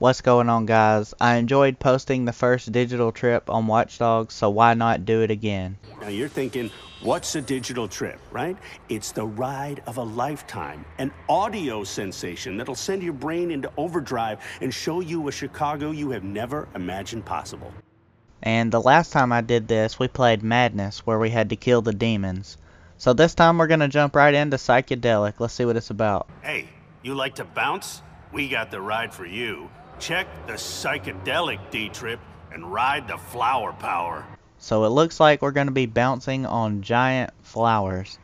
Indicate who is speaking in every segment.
Speaker 1: What's going on, guys? I enjoyed posting the first digital trip on Watch Dogs, so why not do it again?
Speaker 2: Now you're thinking, what's a digital trip, right? It's the ride of a lifetime, an audio sensation that'll send your brain into overdrive and show you a Chicago you have never imagined possible.
Speaker 1: And the last time I did this, we played Madness, where we had to kill the demons. So this time we're going to jump right into Psychedelic. Let's see what it's about.
Speaker 2: Hey, you like to bounce? We got the ride for you. Check the Psychedelic D-Trip and ride the flower power.
Speaker 1: So it looks like we're going to be bouncing on giant flowers.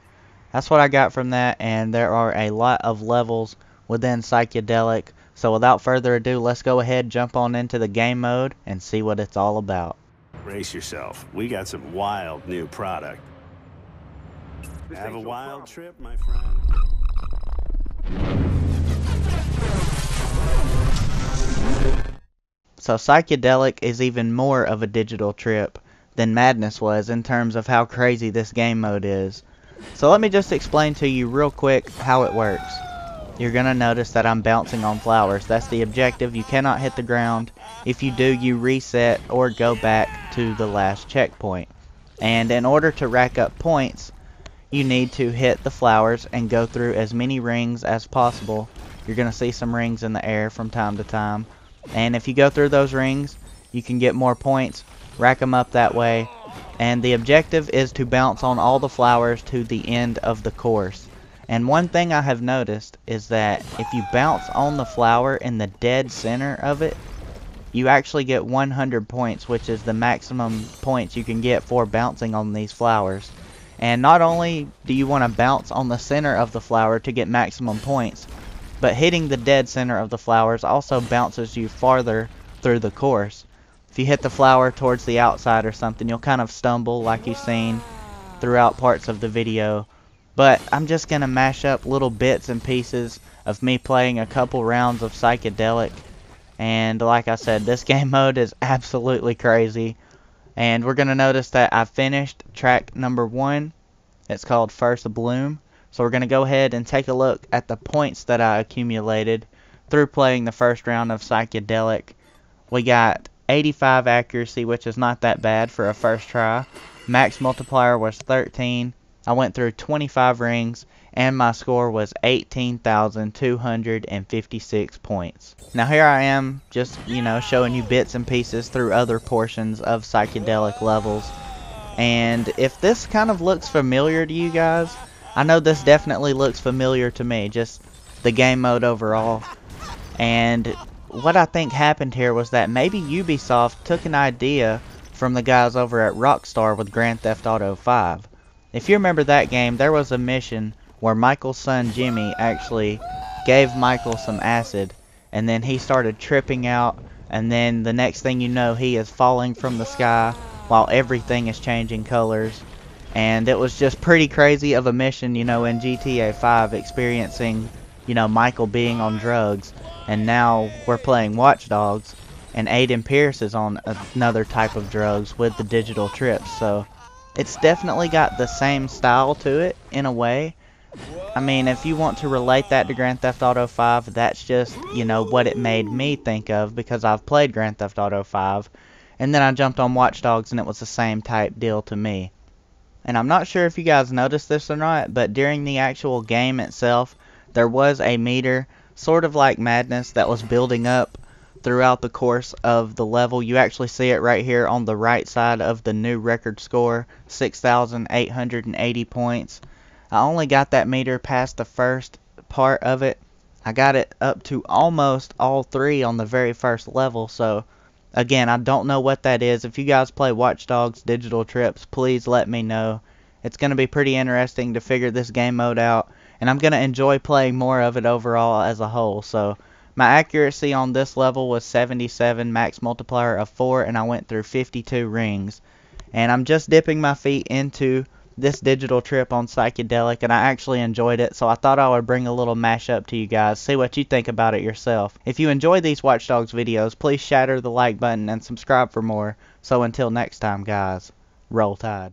Speaker 1: That's what I got from that, and there are a lot of levels within Psychedelic. So without further ado, let's go ahead, jump on into the game mode, and see what it's all about.
Speaker 2: Brace yourself. We got some wild new product. Have a wild trip, my friend.
Speaker 1: So Psychedelic is even more of a digital trip than Madness was in terms of how crazy this game mode is. So let me just explain to you real quick how it works. You're going to notice that I'm bouncing on flowers. That's the objective. You cannot hit the ground. If you do, you reset or go back to the last checkpoint. And in order to rack up points, you need to hit the flowers and go through as many rings as possible. You're going to see some rings in the air from time to time. And if you go through those rings, you can get more points, rack them up that way. And the objective is to bounce on all the flowers to the end of the course. And one thing I have noticed is that if you bounce on the flower in the dead center of it, you actually get 100 points, which is the maximum points you can get for bouncing on these flowers. And not only do you want to bounce on the center of the flower to get maximum points, but hitting the dead center of the flowers also bounces you farther through the course. If you hit the flower towards the outside or something, you'll kind of stumble like you've seen throughout parts of the video. But I'm just going to mash up little bits and pieces of me playing a couple rounds of Psychedelic. And like I said, this game mode is absolutely crazy. And we're going to notice that I finished track number 1. It's called First Bloom. So we're going to go ahead and take a look at the points that I accumulated through playing the first round of Psychedelic. We got 85 accuracy, which is not that bad for a first try. Max multiplier was 13. I went through 25 rings, and my score was 18,256 points. Now here I am, just, showing you bits and pieces through other portions of Psychedelic levels. And if this kind of looks familiar to you guys, I know this definitely looks familiar to me, just the game mode overall. And what I think happened here was that maybe Ubisoft took an idea from the guys over at Rockstar with Grand Theft Auto 5. If you remember that game, there was a mission where Michael's son Jimmy actually gave Michael some acid, and then he started tripping out, and then the next thing you know, he is falling from the sky while everything is changing colors. And it was just pretty crazy of a mission, in GTA 5, experiencing, Michael being on drugs. And now we're playing Watch Dogs, and Aiden Pierce is on another type of drugs with the digital trips. So it's definitely got the same style to it, in a way. I mean, if you want to relate that to Grand Theft Auto 5, that's just, what it made me think of, because I've played Grand Theft Auto 5. And then I jumped on Watch Dogs, and it was the same type deal to me. And I'm not sure if you guys noticed this or not, but during the actual game itself, there was a meter, sort of like Madness, that was building up throughout the course of the level. You actually see it right here on the right side of the new record score, 6,880 points. I only got that meter past the first part of it. I got it up to almost all 3 on the very first level, so again, I don't know what that is. If you guys play Watch Dogs Digital Trips, please let me know. It's going to be pretty interesting to figure this game mode out, and I'm going to enjoy playing more of it overall as a whole. So my accuracy on this level was 77, max multiplier of 4, and I went through 52 rings. And I'm just dipping my feet into this digital trip on Psychedelic, and I actually enjoyed it, so I thought I would bring a little mashup to you guys, see what you think about it yourself. If you enjoy these Watch Dogs videos, please shatter the like button and subscribe for more. So until next time, guys, roll Tide.